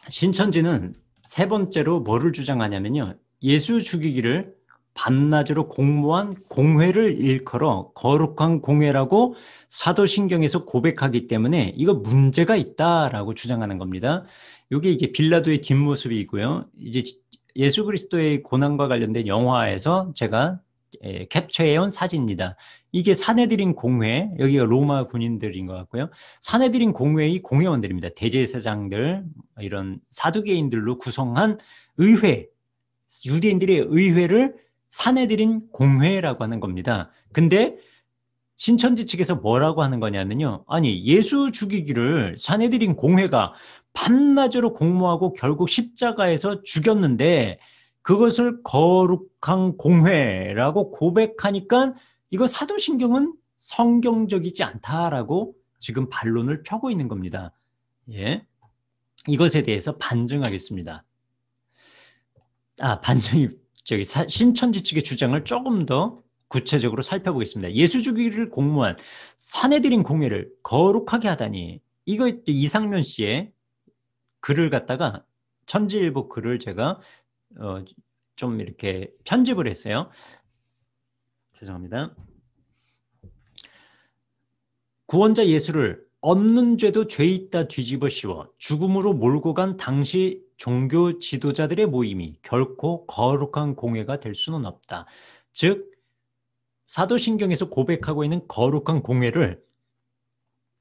신천지는 세 번째로 뭐를 주장하냐면요. 예수 죽이기를 밤낮으로 공모한 공회를 일컬어 거룩한 공회라고 사도신경에서 고백하기 때문에 이거 문제가 있다라고 주장하는 겁니다. 이게 이제 빌라도의 뒷모습이고요. 이제 예수 그리스도의 고난과 관련된 영화에서 제가 캡처해온 사진입니다. 이게 사내들인 공회, 여기가 로마 군인들인 것 같고요. 사내들인 공회의 공회원들입니다. 대제사장들, 이런 사두개인들로 구성한 의회, 유대인들의 의회를 사내들인 공회라고 하는 겁니다. 근데 신천지 측에서 뭐라고 하는 거냐면요. 아니, 예수 죽이기를 사내들인 공회가 밤낮으로 공모하고 결국 십자가에서 죽였는데 그것을 거룩한 공회라고 고백하니까 이거 사도신경은 성경적이지 않다라고 지금 반론을 펴고 있는 겁니다. 예. 이것에 대해서 반증하겠습니다. 반증이 신천지 측의 주장을 조금 더 구체적으로 살펴보겠습니다. 예수 주기를 공모한 사내들인 공회를 거룩하게 하다니, 이거 이상면 씨의 글을 갖다가 천지일보 글을 제가 좀 이렇게 편집을 했어요. 죄송합니다. 구원자 예수를 없는 죄도 죄 있다 뒤집어 씌워 죽음으로 몰고 간 당시 종교 지도자들의 모임이 결코 거룩한 공회가 될 수는 없다. 즉 사도신경에서 고백하고 있는 거룩한 공회를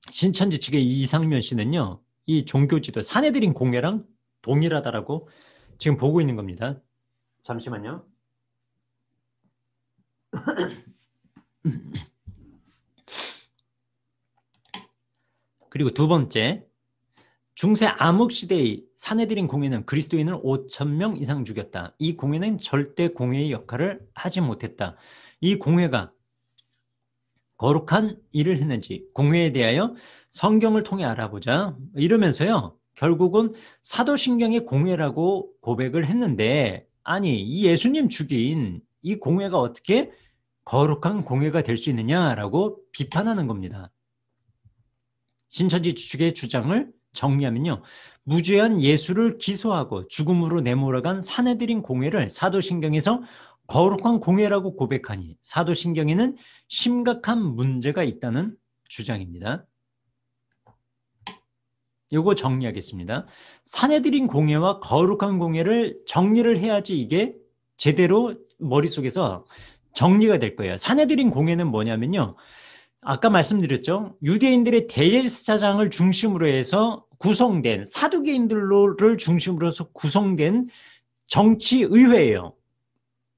신천지 측의 이상면 씨는요, 이 종교 지도 사내들인 공회랑 동일하다라고 지금 보고 있는 겁니다. 잠시만요. 그리고 두 번째, 중세 암흑시대의 사내들인 공회는 그리스도인을 5,000명 이상 죽였다. 이 공회는 절대 공회의 역할을 하지 못했다. 이 공회가 거룩한 일을 했는지 공회에 대하여 성경을 통해 알아보자 이러면서요, 결국은 사도신경의 공회라고 고백을 했는데, 아니, 이 예수님 죽인 이 공회가 어떻게 거룩한 공회가 될 수 있느냐라고 비판하는 겁니다. 신천지 측의 주장을 정리하면요, 무죄한 예수를 기소하고 죽음으로 내몰아간 사내들인 공회를 사도신경에서 거룩한 공회라고 고백하니 사도신경에는 심각한 문제가 있다는 주장입니다. 이거 정리하겠습니다. 사내들인 공회와 거룩한 공회를 정리를 해야지 이게 제대로 머릿속에서 정리가 될 거예요. 사내들인 공회는 뭐냐면요, 아까 말씀드렸죠. 유대인들의 대제사장을 중심으로 해서 구성된, 사두개인들을 중심으로 해서 구성된 정치의회예요.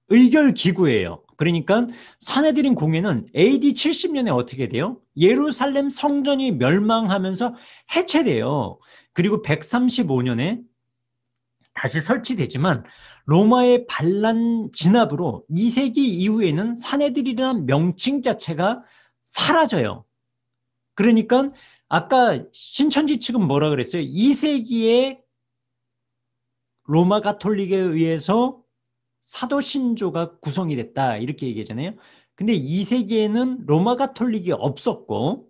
의결기구예요. 그러니까 사내들인 공회는 AD 70년에 어떻게 돼요? 예루살렘 성전이 멸망하면서 해체돼요. 그리고 135년에 다시 설치되지만 로마의 반란 진압으로 2세기 이후에는 사내들이라는 명칭 자체가 사라져요. 그러니까 아까 신천지 측은 뭐라 그랬어요? 2세기에 로마 가톨릭에 의해서 사도신조가 구성이 됐다 이렇게 얘기하잖아요. 근데 2세기에는 로마 가톨릭이 없었고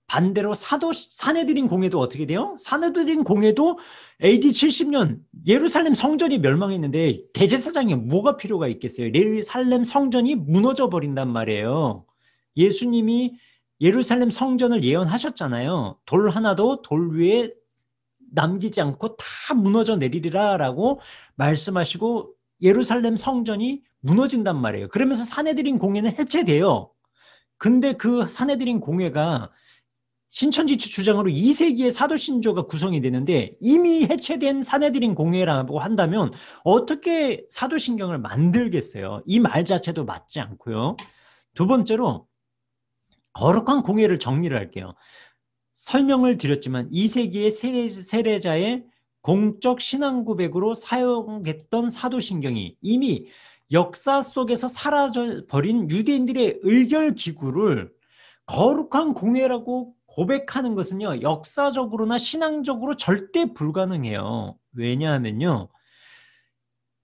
반대로 사내들인 공회도 어떻게 돼요? 사내들인 공회도 AD 70년 예루살렘 성전이 멸망했는데 대제사장이 뭐가 필요가 있겠어요? 예루살렘 성전이 무너져 버린단 말이에요. 예수님이 예루살렘 성전을 예언하셨잖아요. 돌 하나도 돌 위에 남기지 않고 다 무너져 내리리라라고 말씀하시고 예루살렘 성전이 무너진단 말이에요. 그러면서 사내들인 공회는 해체돼요. 근데 그 사내들인 공회가 신천지 주장으로 2세기에 사도신조가 구성이 되는데 이미 해체된 사내들인 공회라고 한다면 어떻게 사도신경을 만들겠어요? 이 말 자체도 맞지 않고요. 두 번째로 거룩한 공회를 정리를 할게요. 설명을 드렸지만 2세기의 세례자의 공적 신앙 고백으로 사용했던 사도신경이 이미 역사 속에서 사라져버린 유대인들의 의결기구를 거룩한 공회라고 고백하는 것은요, 역사적으로나 신앙적으로 절대 불가능해요. 왜냐하면요,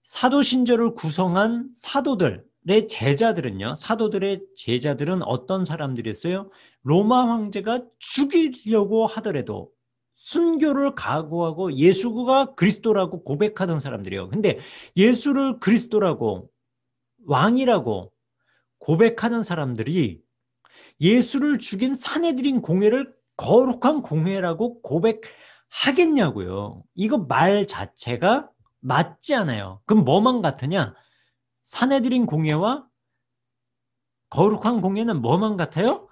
사도신조를 구성한 사도들의 제자들은요, 사도들의 제자들은 어떤 사람들이었어요? 로마 황제가 죽이려고 하더라도 순교를 각오하고 예수가 그리스도라고 고백하던 사람들이에요. 근데 예수를 그리스도라고 왕이라고 고백하는 사람들이 예수를 죽인 산헤드린 공회를 거룩한 공회라고 고백하겠냐고요. 이거 말 자체가 맞지 않아요. 그럼 뭐만 같으냐? 산헤드린 공회와 거룩한 공회는 뭐만 같아요?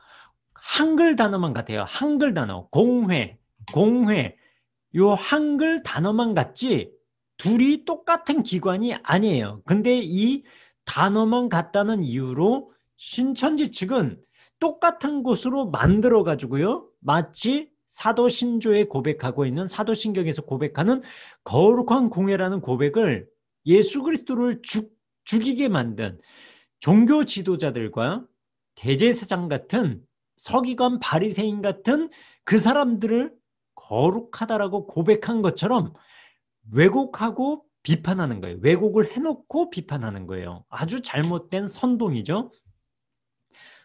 한글 단어만 같아요. 한글 단어. 공회, 공회. 요 한글 단어만 같지 둘이 똑같은 기관이 아니에요. 근데 이 단어만 같다는 이유로 신천지 측은 똑같은 곳으로 만들어 가지고요. 마치 사도신조에 고백하고 있는 사도신경에서 고백하는 거룩한 공회라는 고백을 예수 그리스도를 죽이게 만든 종교 지도자들과 대제사장 같은 서기관 바리새인 같은 그 사람들을 거룩하다라고 고백한 것처럼 왜곡하고 비판하는 거예요. 왜곡을 해놓고 비판하는 거예요. 아주 잘못된 선동이죠.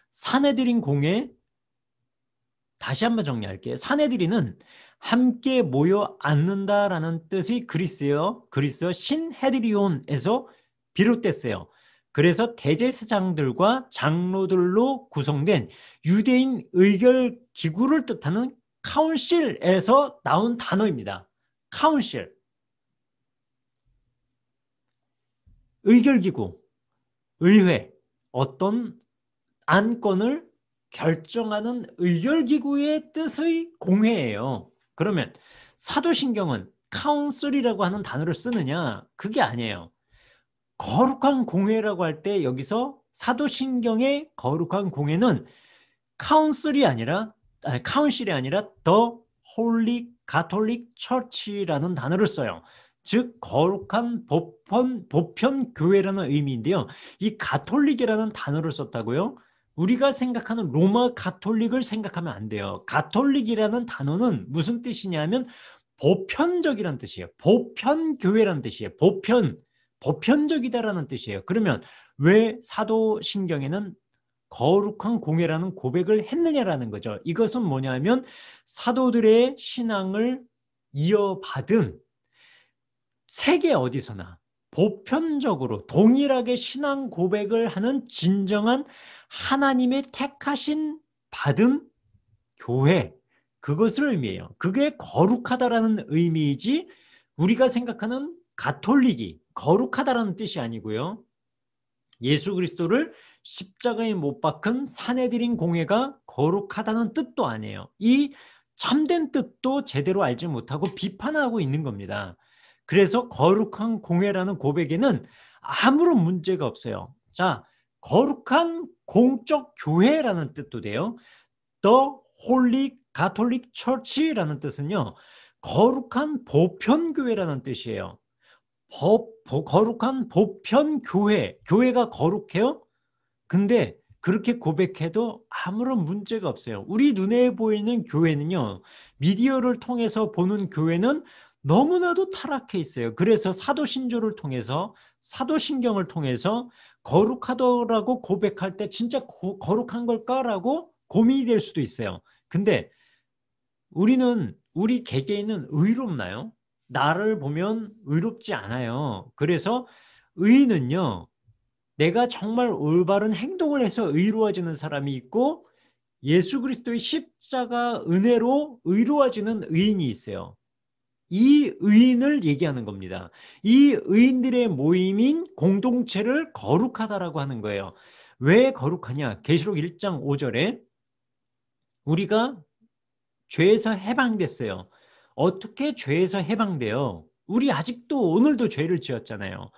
사내들인 공회, 다시 한번 정리할게요. 사내들이는 함께 모여 앉는다라는 뜻이 그리스어 신헤드리온에서 비롯됐어요. 그래서 대제사장들과 장로들로 구성된 유대인 의결 기구를 뜻하는 카운실에서 나온 단어입니다. 카운실, 의결기구, 의회, 어떤 안건을 결정하는 의결기구의 뜻의 공회예요. 그러면 사도신경은 카운슬이라고 하는 단어를 쓰느냐? 그게 아니에요. 거룩한 공회라고 할 때 여기서 사도신경의 거룩한 공회는 카운슬이 아니라 카운실이 아니라 더 홀리 가톨릭 처치라는 단어를 써요. 즉 거룩한 보편 교회라는 의미인데요. 이 가톨릭이라는 단어를 썼다고요? 우리가 생각하는 로마 가톨릭을 생각하면 안 돼요. 가톨릭이라는 단어는 무슨 뜻이냐면 보편적이라는 뜻이에요. 보편교회라는 뜻이에요. 보편적이다라는 뜻이에요. 그러면 왜 사도신경에는 거룩한 공회라는 고백을 했느냐라는 거죠. 이것은 뭐냐면 사도들의 신앙을 이어받은 세계 어디서나 보편적으로 동일하게 신앙 고백을 하는 진정한 하나님의 택하신 받은 교회, 그것을 의미해요. 그게 거룩하다라는 의미이지 우리가 생각하는 가톨릭이 거룩하다라는 뜻이 아니고요. 예수 그리스도를 십자가에 못 박은 사내들인 공회가 거룩하다는 뜻도 아니에요. 이 참된 뜻도 제대로 알지 못하고 비판하고 있는 겁니다. 그래서 거룩한 공회라는 고백에는 아무런 문제가 없어요. 자, 거룩한 공적 교회라는 뜻도 돼요. The Holy Catholic Church라는 뜻은요, 거룩한 보편교회라는 뜻이에요. 거룩한 보편교회, 교회가 거룩해요? 근데 그렇게 고백해도 아무런 문제가 없어요. 우리 눈에 보이는 교회는요, 미디어를 통해서 보는 교회는 너무나도 타락해 있어요. 그래서 사도신조를 통해서, 사도신경을 통해서 거룩하더라고 고백할 때 진짜 거룩한 걸까라고 고민이 될 수도 있어요. 근데 우리 개개인은 의롭나요? 나를 보면 의롭지 않아요. 그래서 의는요, 내가 정말 올바른 행동을 해서 의로워지는 사람이 있고 예수 그리스도의 십자가 은혜로 의로워지는 의인이 있어요. 이 의인을 얘기하는 겁니다. 이 의인들의 모임인 공동체를 거룩하다라고 하는 거예요. 왜 거룩하냐? 계시록 1장 5절에 우리가 죄에서 해방됐어요. 어떻게 죄에서 해방돼요? 우리 아직도 오늘도 죄를 지었잖아요.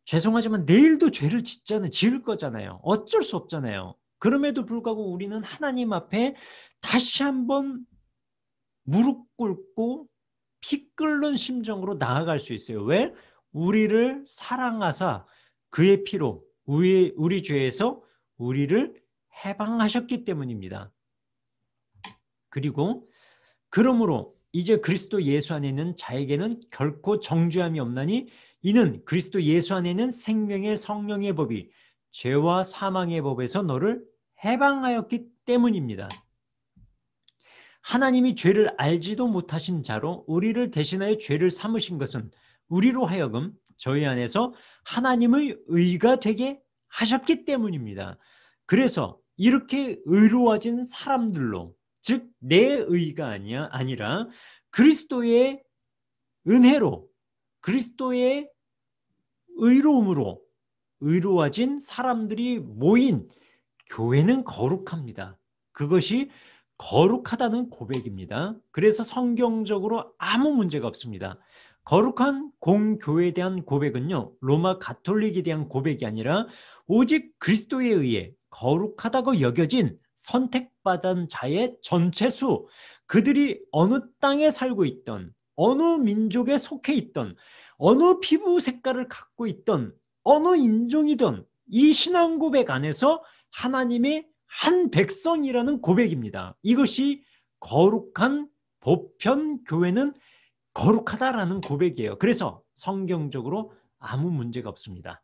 죄송하지만 내일도 죄를 지을 거잖아요. 어쩔 수 없잖아요. 그럼에도 불구하고 우리는 하나님 앞에 다시 한번 무릎 꿇고 피 끓는 심정으로 나아갈 수 있어요. 왜? 우리를 사랑하사 그의 피로 우리 죄에서 우리를 해방하셨기 때문입니다. 그리고 그러므로 이제 그리스도 예수 안에 있는 자에게는 결코 정죄함이 없나니 이는 그리스도 예수 안에 있는 생명의 성령의 법이 죄와 사망의 법에서 너를 해방하였기 때문입니다. 하나님이 죄를 알지도 못하신 자로 우리를 대신하여 죄를 삼으신 것은 우리로 하여금 저희 안에서 하나님의 의가 되게 하셨기 때문입니다. 그래서 이렇게 의로워진 사람들로, 즉 내 의가 아니라 그리스도의 은혜로, 그리스도의 의로움으로 의로워진 사람들이 모인 교회는 거룩합니다. 그것이 거룩하다는 고백입니다. 그래서 성경적으로 아무 문제가 없습니다. 거룩한 공교회에 대한 고백은요, 로마 가톨릭에 대한 고백이 아니라 오직 그리스도에 의해 거룩하다고 여겨진 선택받은 자의 전체 수, 그들이 어느 땅에 살고 있던, 어느 민족에 속해 있던, 어느 피부 색깔을 갖고 있던, 어느 인종이든 이 신앙 고백 안에서 하나님의 한 백성이라는 고백입니다. 이것이 거룩한 보편 교회는 거룩하다라는 고백이에요. 그래서 성경적으로 아무 문제가 없습니다.